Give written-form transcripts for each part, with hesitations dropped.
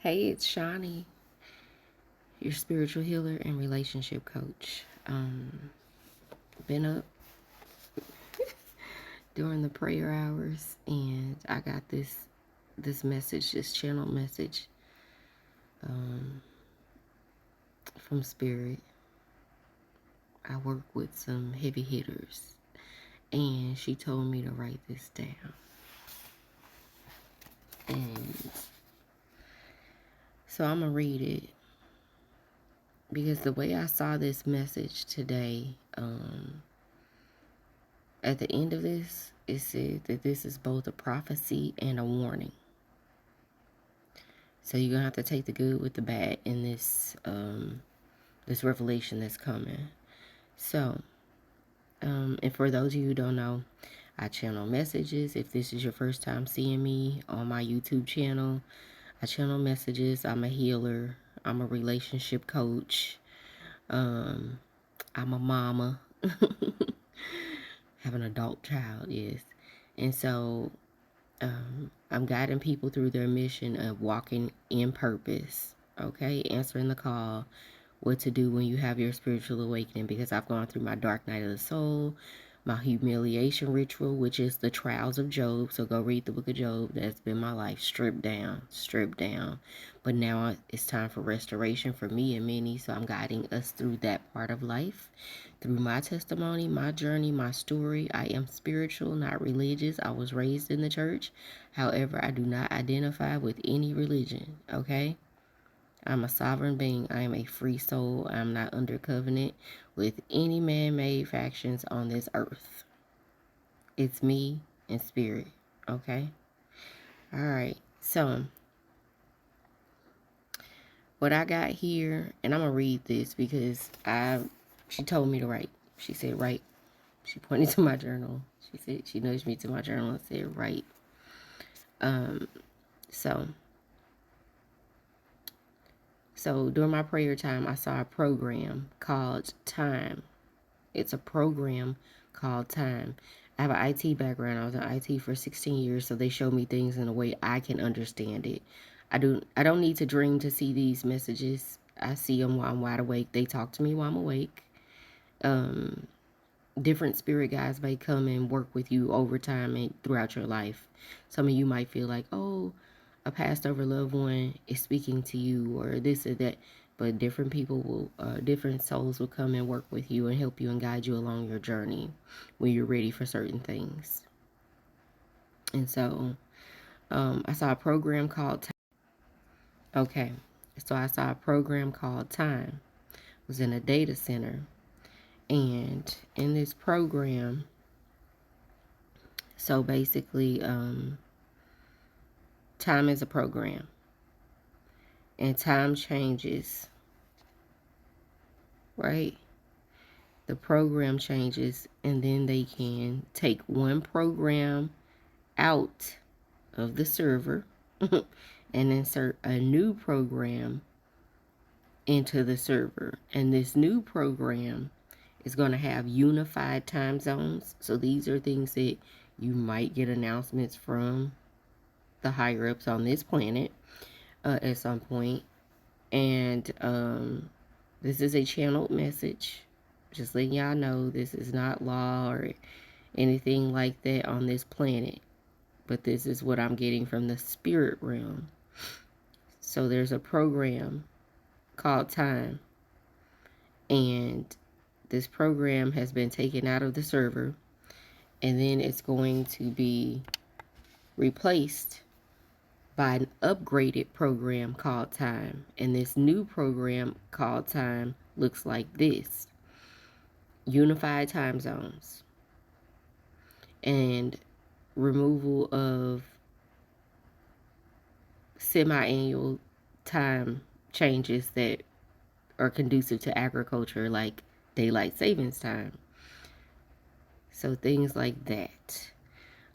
Hey, it's Shawnee, your spiritual healer and relationship coach. Been up during the prayer hours, and I got this message, this channel message um, from Spirit. I work with some heavy hitters, and she told me to write this down. And so I'm gonna read it because the way I saw this message today, at the end of this, it said that this is both a prophecy and a warning. So you're gonna have to take the good with the bad in this revelation that's coming. So, and for those of you who don't know, I channel messages. If this is your first time seeing me on my YouTube channel, I channel messages. I'm a healer. I'm a relationship coach. I'm a mama. Have an adult child, yes. And so I'm guiding people through their mission of walking in purpose, okay? Answering the call, what to do when you have your spiritual awakening, because I've gone through my dark night of the soul, my humiliation ritual, which is the trials of Job. So go read the book of Job. That's been my life, stripped down, stripped down. But now it's time for restoration for me and many. So I'm guiding us through that part of life, through my testimony, my journey, my story. I am spiritual, not religious. I was raised in the church. However, I do not identify with any religion, okay? I'm a sovereign being. I am a free soul. I'm not under covenant with any man-made factions on this earth. It's me and spirit, okay? All right. So, what I got here, and I'm going to read this because she told me to write. She said, write. She pointed to my journal. She said, she nudged me to my journal and said, write. So during my prayer time, I saw a program called Time. It's a program called Time. I have an IT background. I was in IT for 16 years, so they show me things in a way I can understand it. I don't need to dream to see these messages. I see them while I'm wide awake. They talk to me while I'm awake. Different spirit guides may come and work with you over time and throughout your life. Some of you might feel like, oh, a passed over loved one is speaking to you or this or that. But different people different souls will come and work with you and help you and guide you along your journey when you're ready for certain things. And so I saw a program called Time. Okay, so I saw a program called Time. It was in a data center. And in this program, so basically, time is a program. And time changes, right? The program changes, and then they can take one program out of the server and insert a new program into the server. And this new program is going to have unified time zones. So these are things that you might get announcements from the higher ups on this planet at some point. And this is a channeled message. Just letting y'all know this is not law or anything like that on this planet. But this is what I'm getting from the spirit realm. So there's a program called Time. And this program has been taken out of the server. And then it's going to be replaced by an upgraded program called Time. And this new program called Time looks like this. Unified time zones and removal of semi-annual time changes that are conducive to agriculture, like daylight savings time. So things like that.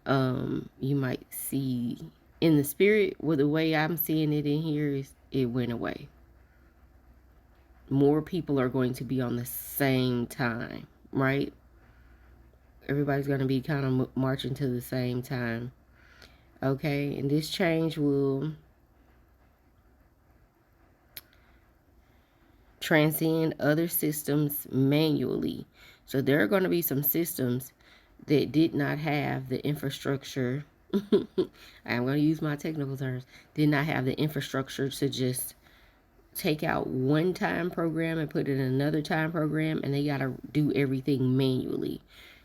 You might see in the spirit, well, the way I'm seeing it in here is it went away. More people are going to be on the same time, right? Everybody's going to be kind of marching to the same time. Okay, and this change will, transcend other systems manually. So there are going to be some systems that did not have the infrastructure. I'm going to use my technical terms. Did not have the infrastructure to just take out one time program and put it in another time program, and they got to do everything manually.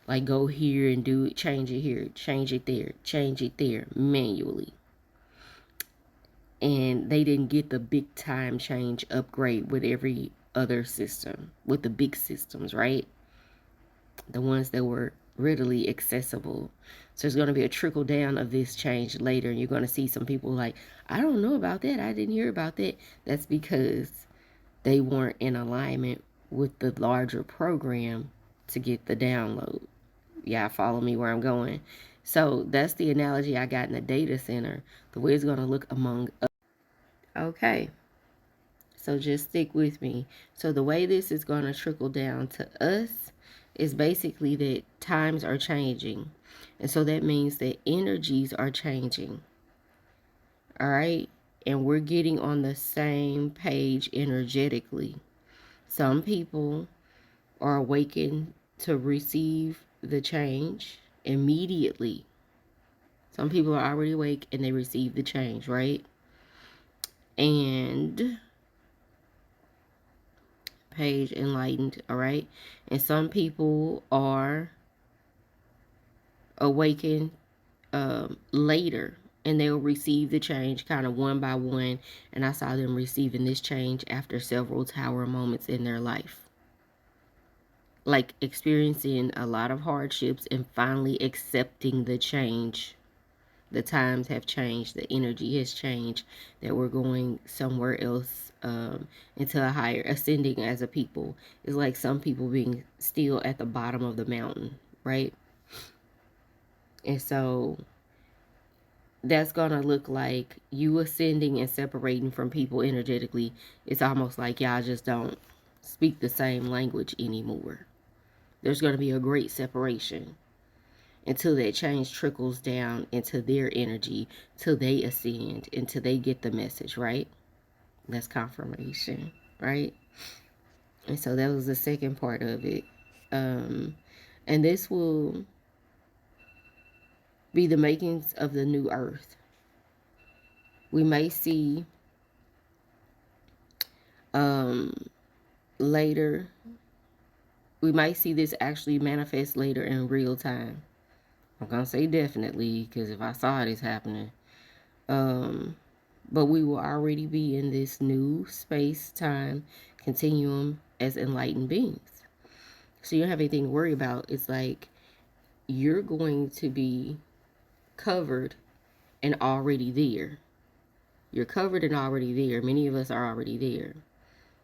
Like go here and do it, change it here, change it there manually. And they didn't get the big time change upgrade with every other system, with the big systems, right? The ones that were readily accessible. So there's going to be a trickle down of this change later, and you're going to see some people like, I don't know about that, I didn't hear about that. That's because they weren't in alignment with the larger program to get the download. Yeah, follow me where I'm going. So that's the analogy I got in the data center, the way it's going to look among us. Okay, so just stick with me. So the way this is going to trickle down to us is basically that times are changing. And so that means that energies are changing. All right? And we're getting on the same page energetically. Some people are awakened to receive the change immediately. Some people are already awake and they receive the change, right? And page enlightened, all right? And some people are awakened later, and they'll receive the change kind of one by one. And I saw them receiving this change after several tower moments in their life, like experiencing a lot of hardships and finally accepting the change. The times have changed, the energy has changed, that we're going somewhere else, into a higher ascending as a people. It's like some people being still at the bottom of the mountain, right? And so that's gonna look like you ascending and separating from people energetically. It's almost like y'all just don't speak the same language anymore. There's gonna be a great separation until that change trickles down into their energy, till they ascend, until they get the message, right? That's confirmation, right? And so that was the second part of it. And this will be the makings of the new earth. We may see later, we might see this actually manifest later in real time. I'm going to say definitely, because if I saw this happening, but we will already be in this new space-time continuum as enlightened beings. So you don't have anything to worry about. It's like you're going to be covered and already there. You're covered and already there. Many of us are already there.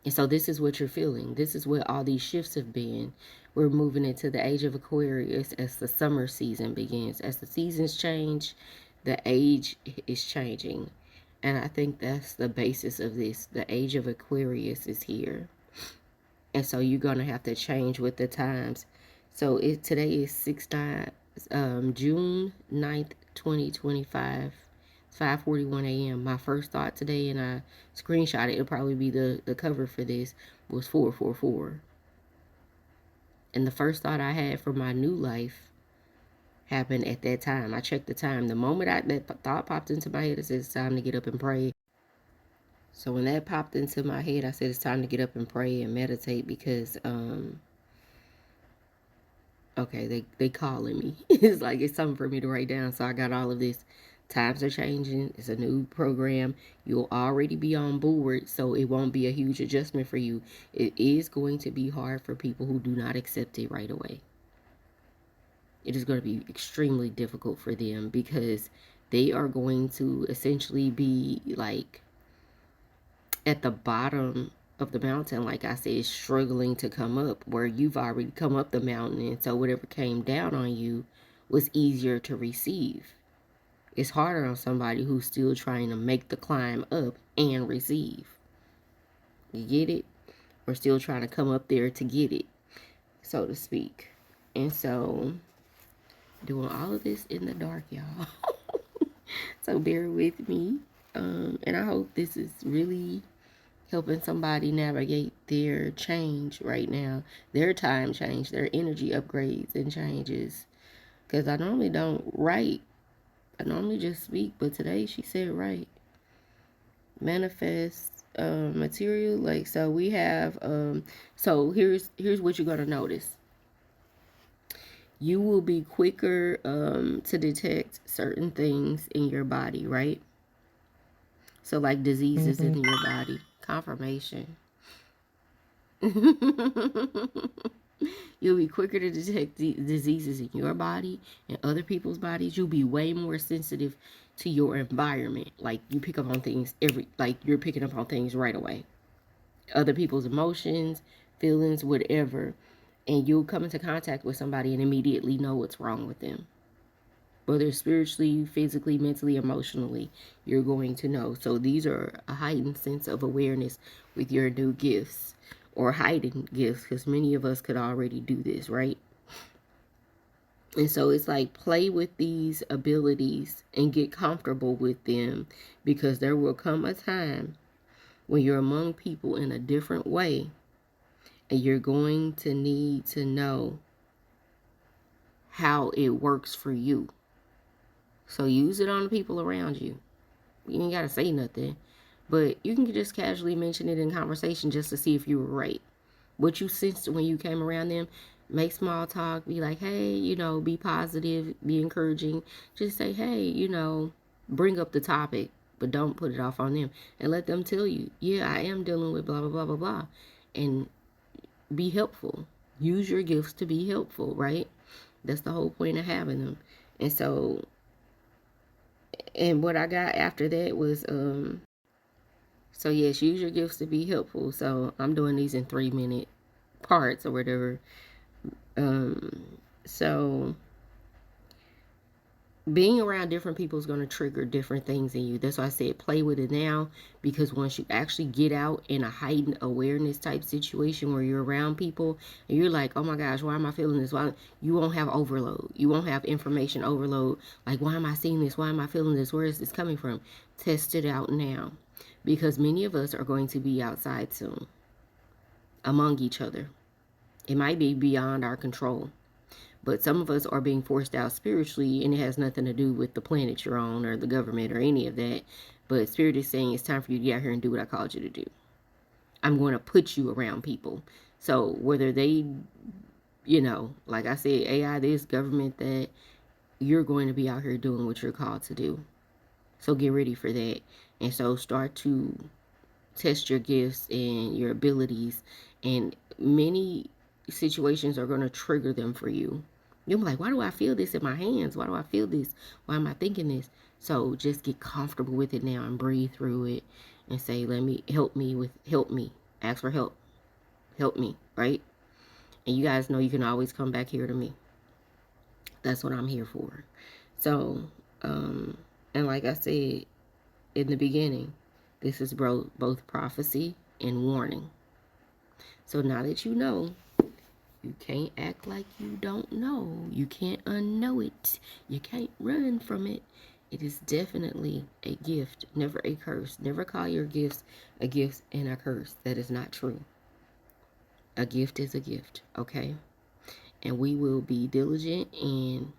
And so this is what you're feeling. This is what all these shifts have been. We're moving into the age of Aquarius as the summer season begins. As the seasons change, the age is changing. And I think that's the basis of this. The age of Aquarius is here. And so you're going to have to change with the times. So today is June 9th, 2025. 5:41 a.m. My first thought today, and I screenshot it, it'll probably be the cover for this, was 444. And the first thought I had for my new life happened at that time. I checked the time. The moment that thought popped into my head, it said it's time to get up and pray. So when that popped into my head, I said it's time to get up and pray and meditate because, okay, they calling me. It's like it's something for me to write down. So I got all of this. Times are changing. It's a new program. You'll already be on board, so it won't be a huge adjustment for you. It is going to be hard for people who do not accept it right away. It is going to be extremely difficult for them because they are going to essentially be like at the bottom of the mountain, like I said, struggling to come up, where you've already come up the mountain, and so whatever came down on you was easier to receive. It's harder on somebody who's still trying to make the climb up and receive. You get it? Or still trying to come up there to get it, so to speak. And so, doing all of this in the dark, y'all. So bear with me. And I hope this is really helping somebody navigate their change right now, their time change, their energy upgrades and changes. Because I normally don't write, I normally just speak, but today she said write. Manifest material, like, so we have so here's what you're gonna notice. You will be quicker to detect certain things in your body, right? So like diseases in your body. Confirmation. You'll be quicker to detect diseases in your body and other people's bodies. You'll be way more sensitive to your environment. Like you pick up on things you're picking up on things right away. Other people's emotions, feelings, whatever. And you'll come into contact with somebody and immediately know what's wrong with them. Whether spiritually, physically, mentally, emotionally, you're going to know. So these are a heightened sense of awareness with your new gifts or hiding gifts, because many of us could already do this, right? And so it's like play with these abilities and get comfortable with them, because there will come a time when you're among people in a different way and you're going to need to know how it works for you. So use it on the people around you. You ain't got to say nothing, but you can just casually mention it in conversation just to see if you were right. What you sensed when you came around them, make small talk, be like, hey, be positive, be encouraging. Just say, hey, bring up the topic, but don't put it off on them. And let them tell you, yeah, I am dealing with blah, blah, blah, blah, blah. And be helpful. Use your gifts to be helpful, right? That's the whole point of having them. And so, and what I got after that was, so yes, use your gifts to be helpful. So I'm doing these in 3-minute parts or whatever. So being around different people is going to trigger different things in you. That's why I said play with it now, because once you actually get out in a heightened awareness type situation where you're around people and you're like, oh my gosh, why am I feeling this? Why? You won't have overload. You won't have information overload. Like, why am I seeing this? Why am I feeling this? Where is this coming from? Test it out now, because many of us are going to be outside soon among each other. It might be beyond our control. But some of us are being forced out spiritually, and it has nothing to do with the planet you're on or the government or any of that. But Spirit is saying it's time for you to get out here and do what I called you to do. I'm going to put you around people. So whether they, like I said, AI this, government that, you're going to be out here doing what you're called to do. So get ready for that. And so start to test your gifts and your abilities. And many situations are going to trigger them for you. You'll be like, why do I feel this in my hands? Why do I feel this? Why am I thinking this? So just get comfortable with it now and breathe through it and say, help me. Ask for help. Help me, right? And you guys know you can always come back here to me. That's what I'm here for. So, and like I said in the beginning, this is both prophecy and warning. So now that you know, you can't act like you don't know. You can't unknow it. You can't run from it. It is definitely a gift, never a curse. Never call your gifts a gift and a curse. That is not true. A gift is a gift, okay? And we will be diligent in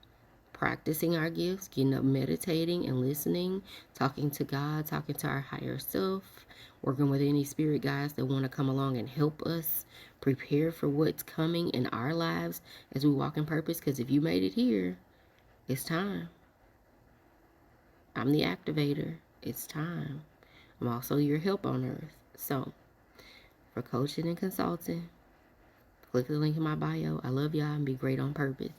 practicing our gifts, getting up, meditating and listening, talking to God, talking to our higher self, working with any spirit guides that want to come along and help us prepare for what's coming in our lives as we walk in purpose. Because if you made it here, it's time. I'm the activator. It's time. I'm also your help on earth. So for coaching and consulting, click the link in my bio. I love y'all and be great on purpose.